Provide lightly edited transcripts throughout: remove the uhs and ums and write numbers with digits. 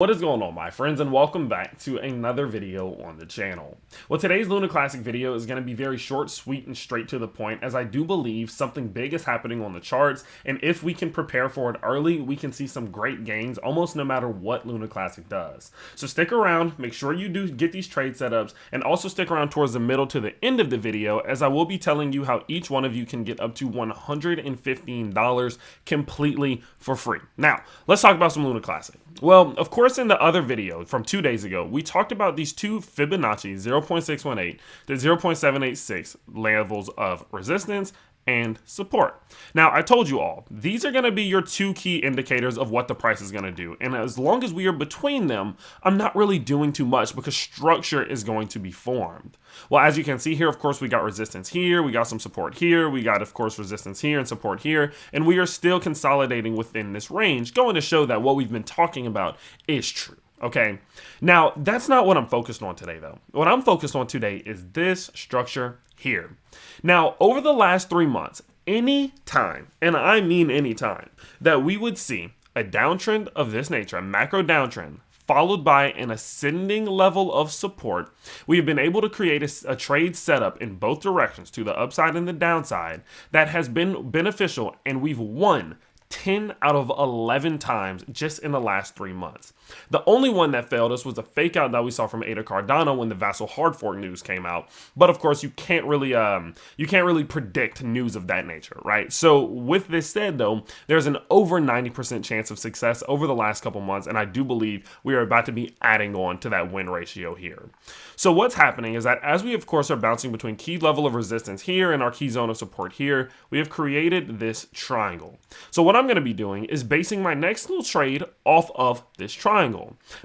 What is going on, my friends, and welcome back to another video on the channel. Well, today's Luna Classic video is going to be very short, sweet, and straight to the point, as I do believe something big is happening on the charts, and if we can prepare for it early, we can see some great gains almost no matter what Luna Classic does. So stick around, make sure you do get these trade setups, and also stick around towards the middle to the end of the video, as I will be telling you how each one of you can get up to $115 completely for free. Now, let's talk about some Luna Classic. Well, of course, in the other video from 2 days ago, we talked about these two Fibonacci 0.618 to 0.786 levels of resistance and support. Now, I told you all, these are going to be your two key indicators of what the price is going to do. And as long as we are between them, I'm not really doing too much because structure is going to be formed. Well, as you can see here, of course, we got resistance here, we got some support here, we got, of course, resistance here and support here, and we are still consolidating within this range, going to show that what we've been talking about is true. Okay, now that's not what I'm focused on today, though. What I'm focused on today is this structure here. Now, over the last 3 months, any time, and I mean any time, that we would see a downtrend of this nature, a macro downtrend, followed by an ascending level of support, we have been able to create a trade setup in both directions, to the upside and the downside, that has been beneficial, and we've won 10 out of 11 times just in the last 3 months. The only one that failed us was the fake out that we saw from Ada Cardano when the Vassal hard fork news came out. But of course, you can't really predict news of that nature, right? So with this said, though, there's an over 90% chance of success over the last couple months, and I do believe we are about to be adding on to that win ratio here. So what's happening is that as we, of course, are bouncing between key level of resistance here and our key zone of support here, we have created this triangle. So what I'm going to be doing is basing my next little trade off of this triangle.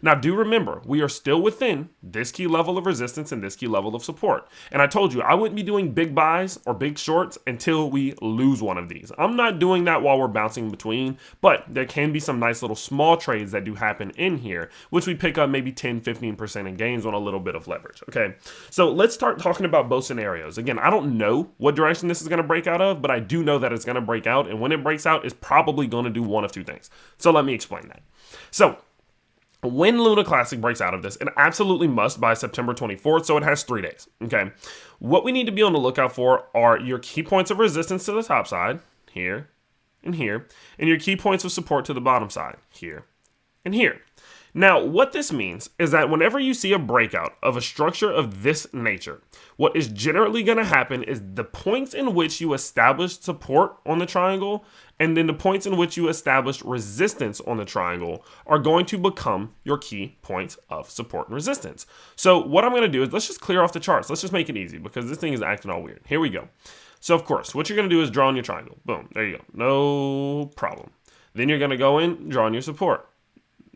Now, do remember, we are still within this key level of resistance and this key level of support. And I told you, I wouldn't be doing big buys or big shorts until we lose one of these. I'm not doing that while we're bouncing between, but there can be some nice little small trades that do happen in here, which we pick up maybe 10, 15% in gains on a little bit of leverage. Okay, so let's start talking about both scenarios. Again, I don't know what direction this is going to break out of, but I do know that it's going to break out. And when it breaks out, it's probably going to do one of two things. So let me explain that. So when Luna Classic breaks out of this, it absolutely must by September 24th, so it has 3 days, okay? What we need to be on the lookout for are your key points of resistance to the top side, here and here, and your key points of support to the bottom side, here and here. Now, what this means is that whenever you see a breakout of a structure of this nature, what is generally going to happen is the points in which you established support on the triangle and then the points in which you established resistance on the triangle are going to become your key points of support and resistance. So what I'm going to do is let's just clear off the charts. Let's just make it easy because this thing is acting all weird. Here we go. So of course, what you're going to do is draw in your triangle. Boom. There you go. No problem. Then you're going to go in, draw in your support.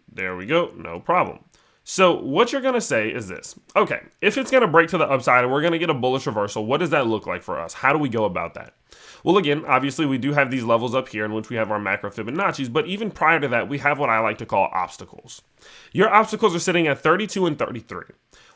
There we go, no problem. So what you're going to say is this. Okay, if it's going to break to the upside and we're going to get a bullish reversal, what does that look like for us? How do we go about that? Well, again, obviously we do have these levels up here in which we have our macro Fibonacci's, but even prior to that, we have what I like to call obstacles. Your obstacles are sitting at 32 and 33.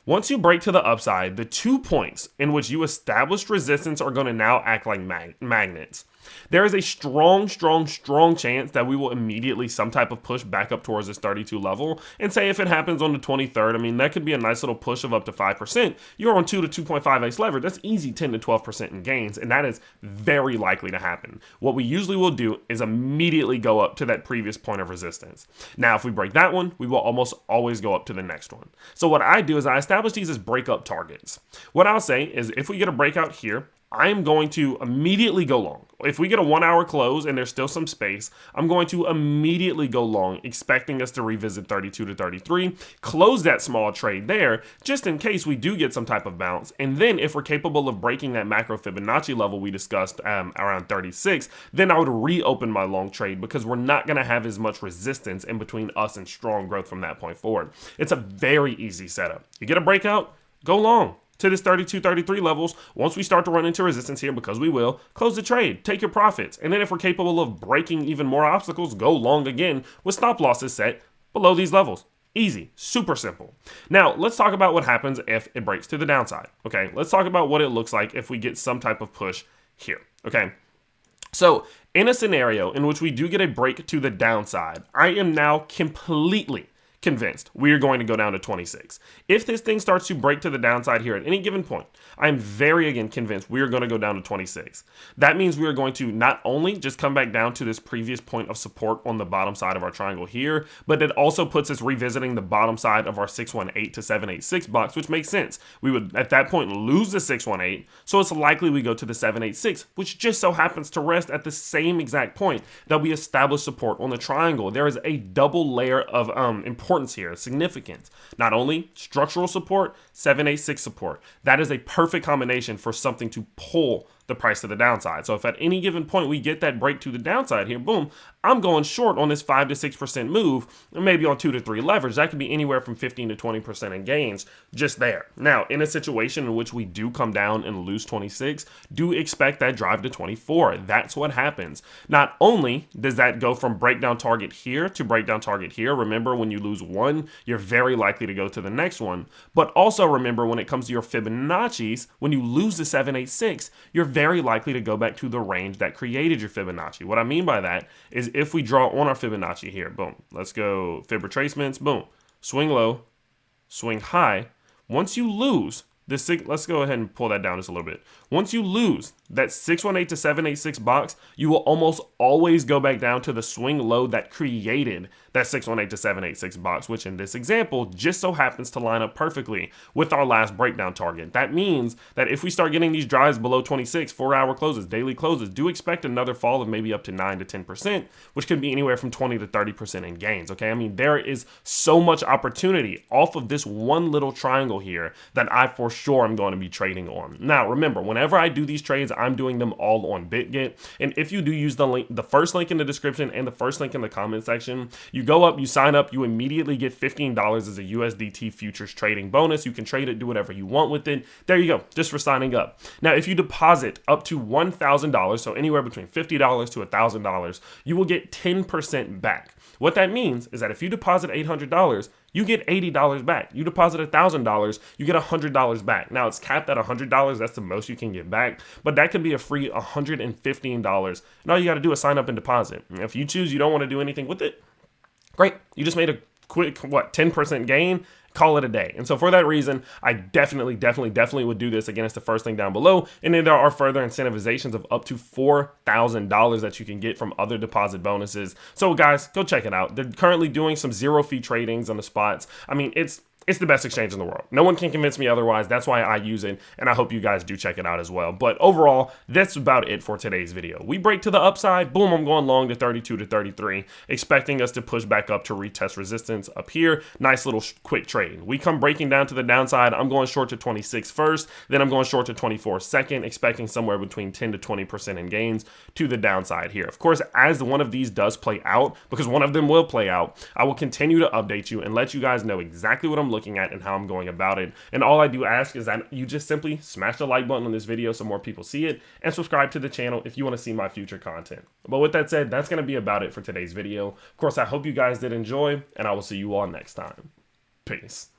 Once you break to the upside, the 2 points in which you established resistance are going to now act like magnets. There is a strong chance that we will immediately some type of push back up towards this 32 level. And say if it happens on the 23rd, I mean, that could be a nice little push of up to 5%. You're on 2 to 2.5x leverage. That's easy 10 to 12% in gains. And that is very likely to happen. What we usually will do is immediately go up to that previous point of resistance. Now, if we break that one, we will almost always go up to the next one. So what I do is I establish these as breakup targets. What I'll say is if we get a breakout here, I am going to immediately go long. If we get a 1 hour close and there's still some space, I'm going to immediately go long, expecting us to revisit 32 to 33, close that small trade there, just in case we do get some type of bounce. And then if we're capable of breaking that macro Fibonacci level we discussed around 36, then I would reopen my long trade because we're not going to have as much resistance in between us and strong growth from that point forward. It's a very easy setup. You get a breakout, go long to this 32, 33 levels. Once we start to run into resistance here, because we will, close the trade, take your profits. And then if we're capable of breaking even more obstacles, go long again with stop losses set below these levels. Easy, super simple. Now, let's talk about what happens if it breaks to the downside. Okay, let's talk about what it looks like if we get some type of push here. Okay, so in a scenario in which we do get a break to the downside, I am now completely convinced we are going to go down to 26. If this thing starts to break to the downside here at any given point, I'm very again convinced we are going to go down to 26. That means we are going to not only just come back down to this previous point of support on the bottom side of our triangle here, but it also puts us revisiting the bottom side of our 618 to 786 box, which makes sense. We would at that point lose the 618, so it's likely we go to the 786, which just so happens to rest at the same exact point that we established support on the triangle. There is a double layer of importance here, significance. Not only structural support, 786 support. That is a perfect combination for something to pull the price to the downside. So if at any given point we get that break to the downside here, boom, I'm going short on this 5 to 6% move, and maybe on 2 to 3 leverage. That could be anywhere from 15 to 20% in gains just there. Now, in a situation in which we do come down and lose 26, do expect that drive to 24. That's what happens. Not only does that go from breakdown target here to breakdown target here. Remember, when you lose one, you're very likely to go to the next one. But also remember, when it comes to your Fibonacci's, when you lose the 786, you're very likely to go back to the range that created your Fibonacci. What I mean by that is if we draw on our Fibonacci here, boom, let's go Fib retracements, boom, swing low, swing high. Once you lose this, let's go ahead and pull that down just a little bit. Once you lose that 618 to 786 box, you will almost always go back down to the swing low that created that 618 to 786 box, which in this example just so happens to line up perfectly with our last breakdown target. That means that if we start getting these drives below 26, 4-hour closes, daily closes, do expect another fall of maybe up to 9 to 10%, which could be anywhere from 20 to 30% in gains. Okay, I mean, there is so much opportunity off of this one little triangle here that I for sure am going to be trading on. Now, remember, whenever I do these trades, I'm doing them all on BitGet. And if you do use the link, the first link in the description and the first link in the comment section, you go up, you sign up, you immediately get $15 as a USDT futures trading bonus. You can trade it, do whatever you want with it. There you go, just for signing up. Now, if you deposit up to $1,000, so anywhere between $50 to $1,000, you will get 10% back. What that means is that if you deposit $800, you get $80 back. You deposit $1,000, you get $100 back. Now, it's capped at $100. That's the most you can get back, but that could be a free $115. And all you got to do is sign up and deposit. And if you choose you don't want to do anything with it, great. You just made a quick, 10% gain. Call it a day. And so for that reason, I definitely would do this. Again, it's the first link down below. And then there are further incentivizations of up to $4,000 that you can get from other deposit bonuses. So guys, go check it out. They're currently doing some zero fee tradings on the spots. I mean, it's the best exchange in the world. No one can convince me otherwise. That's why I use it, and I hope you guys do check it out as well. But overall, that's about it for today's video. We break to the upside. Boom, I'm going long to 32 to 33, expecting us to push back up to retest resistance up here. Nice little quick trade. We come breaking down to the downside. I'm going short to 26 first, then I'm going short to 24 second, expecting somewhere between 10 to 20% in gains to the downside here. Of course, as one of these does play out, because one of them will play out, I will continue to update you and let you guys know exactly what I'm looking at and how I'm going about it. And all I do ask is that you just simply smash the like button on this video so more people see it, and subscribe to the channel if you want to see my future content. But with that said, that's going to be about it for today's video. Of course, I hope you guys did enjoy, and I will see you all next time. Peace.